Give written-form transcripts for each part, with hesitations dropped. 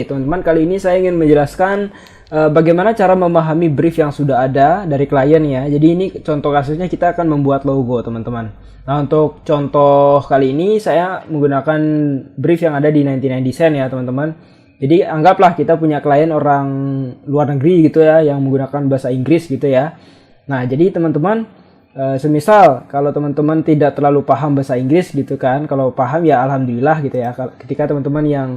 Teman-teman, kali ini saya ingin menjelaskan bagaimana cara memahami brief yang sudah ada dari klien ya. Jadi ini contoh kasusnya kita akan membuat logo, teman-teman. Nah, untuk contoh kali ini saya menggunakan brief yang ada di 99 Design ya, teman-teman. Jadi anggaplah kita punya klien orang luar negeri gitu ya, yang menggunakan bahasa Inggris gitu ya. Nah, jadi teman-teman, semisal kalau teman-teman tidak terlalu paham bahasa Inggris gitu kan, kalau paham ya alhamdulillah gitu ya. Ketika teman-teman yang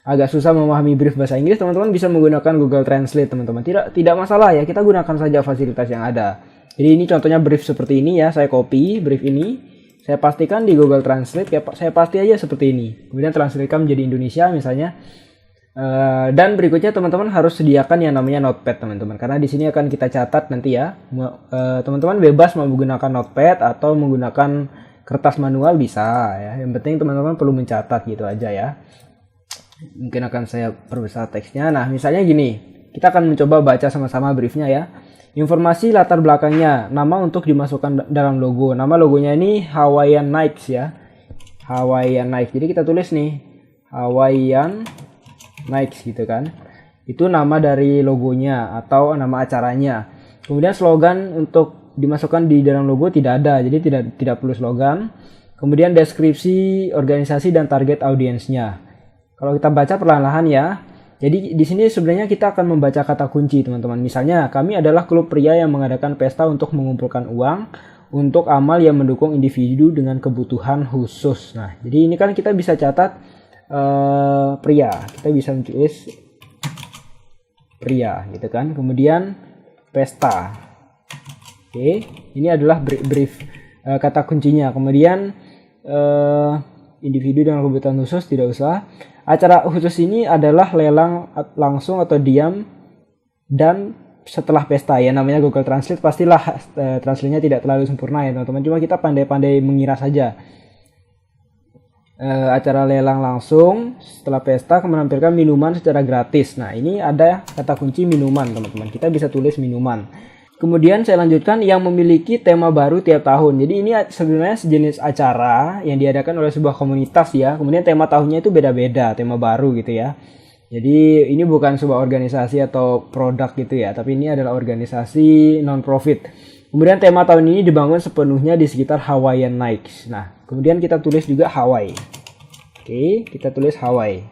agak susah memahami brief bahasa Inggris, teman-teman bisa menggunakan Google Translate, teman-teman. Tidak masalah ya, kita gunakan saja fasilitas yang ada. Jadi ini contohnya brief seperti ini ya, saya copy brief ini, saya pastikan di Google Translate, saya pasti aja seperti ini. Kemudian translatekan menjadi Indonesia misalnya. Dan berikutnya teman-teman harus sediakan yang namanya notepad, teman-teman. Karena di sini akan kita catat nanti ya. Teman-teman bebas mau menggunakan notepad atau menggunakan kertas manual bisa ya. Yang penting teman-teman perlu mencatat gitu aja ya. Mungkin akan saya perbesar teksnya. Nah, misalnya gini, kita akan mencoba baca sama-sama briefnya ya. Informasi latar belakangnya, nama untuk dimasukkan dalam logo. Nama logonya ini Hawaiian Nights ya. Hawaiian Nights. Jadi kita tulis nih Hawaiian Nights gitu kan. Itu nama dari logonya atau nama acaranya. Kemudian slogan untuk dimasukkan di dalam logo tidak ada. Jadi tidak perlu slogan. Kemudian deskripsi organisasi dan target audiensnya. Kalau kita baca perlahan-lahan ya. Jadi di sini sebenarnya kita akan membaca kata kunci, teman-teman. Misalnya, kami adalah klub pria yang mengadakan pesta untuk mengumpulkan uang untuk amal yang mendukung individu dengan kebutuhan khusus. Nah, jadi ini kan kita bisa catat pria. Kita bisa menulis pria gitu kan. Kemudian pesta. Oke, ini adalah brief kata kuncinya. Kemudian individu dengan kebutuhan khusus tidak usah. Acara khusus ini adalah lelang langsung atau diam dan setelah pesta ya, namanya Google Translate pastilah translate-nya tidak terlalu sempurna ya teman-teman, cuma kita pandai-pandai mengira saja. Acara lelang langsung setelah pesta menampilkan minuman secara gratis. Nah, ini ada kata kunci minuman, teman-teman. Kita bisa tulis minuman. Kemudian saya lanjutkan yang memiliki tema baru tiap tahun. Jadi ini sebenarnya sejenis acara yang diadakan oleh sebuah komunitas ya. Kemudian tema tahunnya itu beda-beda, tema baru gitu ya. Jadi ini bukan sebuah organisasi atau produk gitu ya, tapi ini adalah organisasi non-profit. Kemudian tema tahun ini dibangun sepenuhnya di sekitar Hawaiian Nights. Nah, kemudian kita tulis juga Hawaii. Oke, kita tulis Hawaii.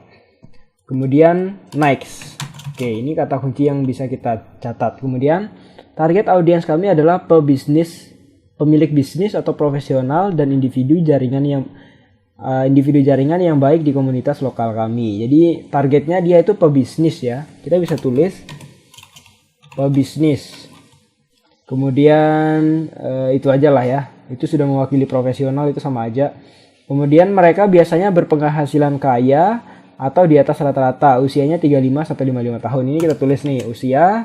Kemudian Nights. Oke, ini kata kunci yang bisa kita catat. Kemudian target audiens kami adalah pebisnis, pemilik bisnis atau profesional dan individu jaringan yang baik di komunitas lokal kami. Jadi targetnya dia itu pebisnis ya. Kita bisa tulis pebisnis. Kemudian itu aja lah ya. Itu sudah mewakili profesional, itu sama aja. Kemudian mereka biasanya berpenghasilan kaya atau di atas rata-rata. Usianya 35 sampai 55 tahun. Ini kita tulis nih usia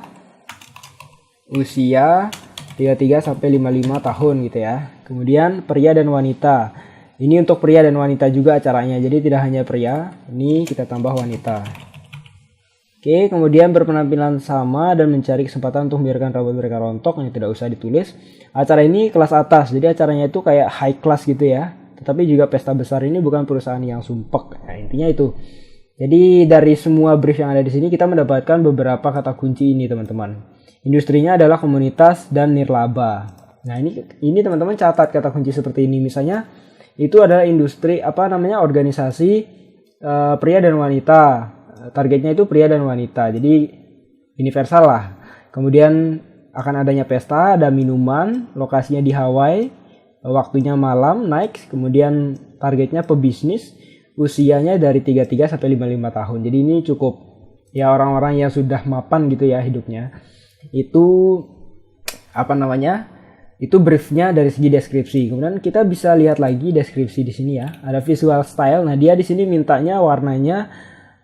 33 sampai 55 tahun gitu ya. Kemudian pria dan wanita. Ini untuk pria dan wanita juga acaranya. Jadi tidak hanya pria, ini kita tambah wanita. Oke, kemudian berpenampilan sama dan mencari kesempatan untuk membiarkan rambut mereka rontok, yang tidak usah ditulis. Acara ini kelas atas. Jadi acaranya itu kayak high class gitu ya. Tetapi juga pesta besar ini bukan perusahaan yang sumpek. Nah, intinya itu. Jadi dari semua brief yang ada di sini kita mendapatkan beberapa kata kunci ini, teman-teman. Industrinya adalah komunitas dan nirlaba. Nah, ini teman-teman catat kata kunci seperti ini. Misalnya itu adalah industri organisasi pria dan wanita. Targetnya itu pria dan wanita. Jadi universal lah. Kemudian akan adanya pesta, ada minuman, lokasinya di Hawaii, waktunya malam, naik. Kemudian targetnya pebisnis, usianya dari 33 sampai 55 tahun. Jadi ini cukup ya orang-orang yang sudah mapan gitu ya hidupnya. Itu itu briefnya dari segi deskripsi. Kemudian kita bisa lihat lagi deskripsi di sini ya. Ada visual style. Nah, dia di sini mintanya warnanya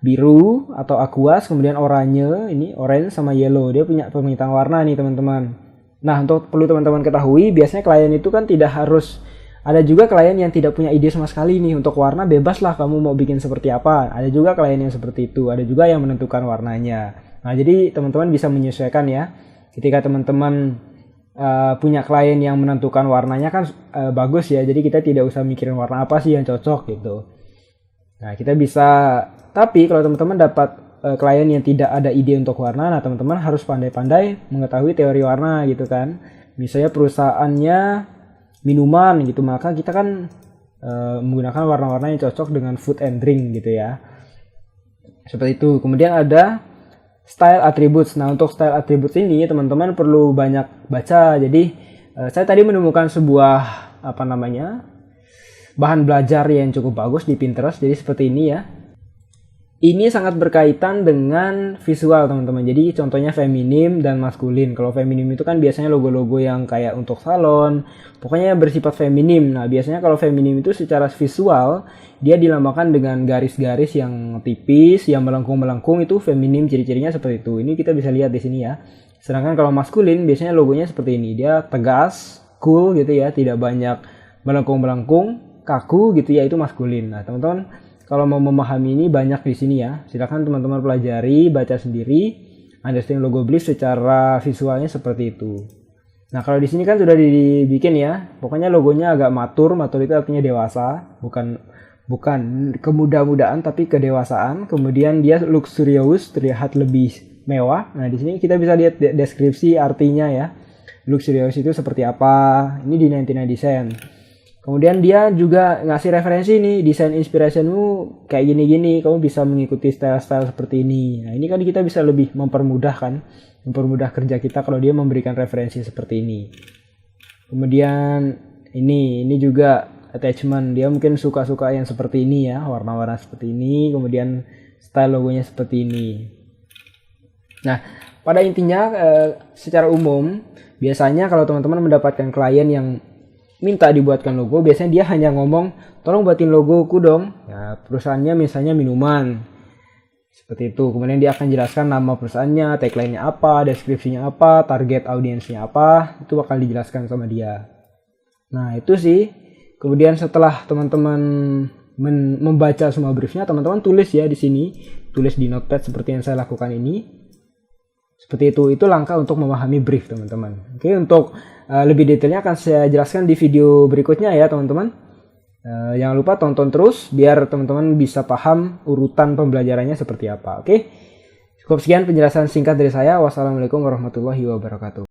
biru atau aquas, kemudian oranye, ini orange sama yellow. Dia punya permintaan warna nih, teman-teman. Nah, perlu teman-teman ketahui, biasanya klien itu kan tidak harus, ada juga klien yang tidak punya ide sama sekali nih untuk warna, bebas lah kamu mau bikin seperti apa. Ada juga klien yang seperti itu. Ada juga yang menentukan warnanya. Nah, jadi teman-teman bisa menyesuaikan ya. Ketika teman-teman punya klien yang menentukan warnanya kan bagus ya. Jadi kita tidak usah mikirin warna apa sih yang cocok gitu. Nah, kita bisa, tapi kalau teman-teman dapat klien yang tidak ada ide untuk warna, nah teman-teman harus pandai-pandai mengetahui teori warna gitu kan. Misalnya perusahaannya minuman gitu, maka kita kan menggunakan warna-warna yang cocok dengan food and drink gitu ya. Seperti itu. Kemudian ada style attributes. Nah, untuk style attributes ini teman-teman perlu banyak baca. Jadi saya tadi menemukan sebuah bahan belajar yang cukup bagus di Pinterest. Jadi seperti ini ya. Ini sangat berkaitan dengan visual teman-teman. Jadi contohnya feminim dan maskulin. Kalau feminim itu kan biasanya logo-logo yang kayak untuk salon, pokoknya bersifat feminim. Nah, biasanya kalau feminim itu secara visual dia dilambangkan dengan garis-garis yang tipis, yang melengkung-melengkung, itu feminim, ciri-cirinya seperti itu. Ini kita bisa lihat di sini ya. Sedangkan kalau maskulin biasanya logonya seperti ini. Dia tegas, cool gitu ya, tidak banyak melengkung-melengkung, kaku gitu ya, itu maskulin. Nah, teman-teman kalau mau memahami ini banyak di sini ya. Silakan teman-teman pelajari, baca sendiri, understand logo brief secara visualnya seperti itu. Nah, kalau di sini kan sudah dibikin ya. Pokoknya logonya agak matur. Matur itu artinya dewasa, bukan kemudah-mudahan tapi kedewasaan. Kemudian dia luxurious, terlihat lebih mewah. Nah, di sini kita bisa lihat deskripsi artinya ya. Luxurious itu seperti apa? Ini di 99 Design. Kemudian dia juga ngasih referensi nih, desain inspirationmu kayak gini-gini, kamu bisa mengikuti style-style seperti ini. Nah, ini kan kita bisa lebih mempermudah kerja kita kalau dia memberikan referensi seperti ini. Kemudian ini juga attachment, dia mungkin suka-suka yang seperti ini ya, warna-warna seperti ini, kemudian style logonya seperti ini. Nah, pada intinya secara umum, biasanya kalau teman-teman mendapatkan klien yang minta dibuatkan logo, biasanya dia hanya ngomong, tolong buatin logoku dong. Ya, perusahaannya misalnya minuman. Seperti itu. Kemudian dia akan jelaskan nama perusahaannya, tagline-nya apa, deskripsinya apa, target audiensnya apa, itu bakal dijelaskan sama dia. Nah, itu sih. Kemudian setelah teman-teman membaca semua briefnya, teman-teman tulis ya di sini, tulis di notepad seperti yang saya lakukan ini. Seperti itu langkah untuk memahami brief teman-teman. Oke, untuk lebih detailnya akan saya jelaskan di video berikutnya ya teman-teman. Jangan lupa tonton terus biar teman-teman bisa paham urutan pembelajarannya seperti apa. Oke, cukup sekian penjelasan singkat dari saya. Wassalamualaikum warahmatullahi wabarakatuh.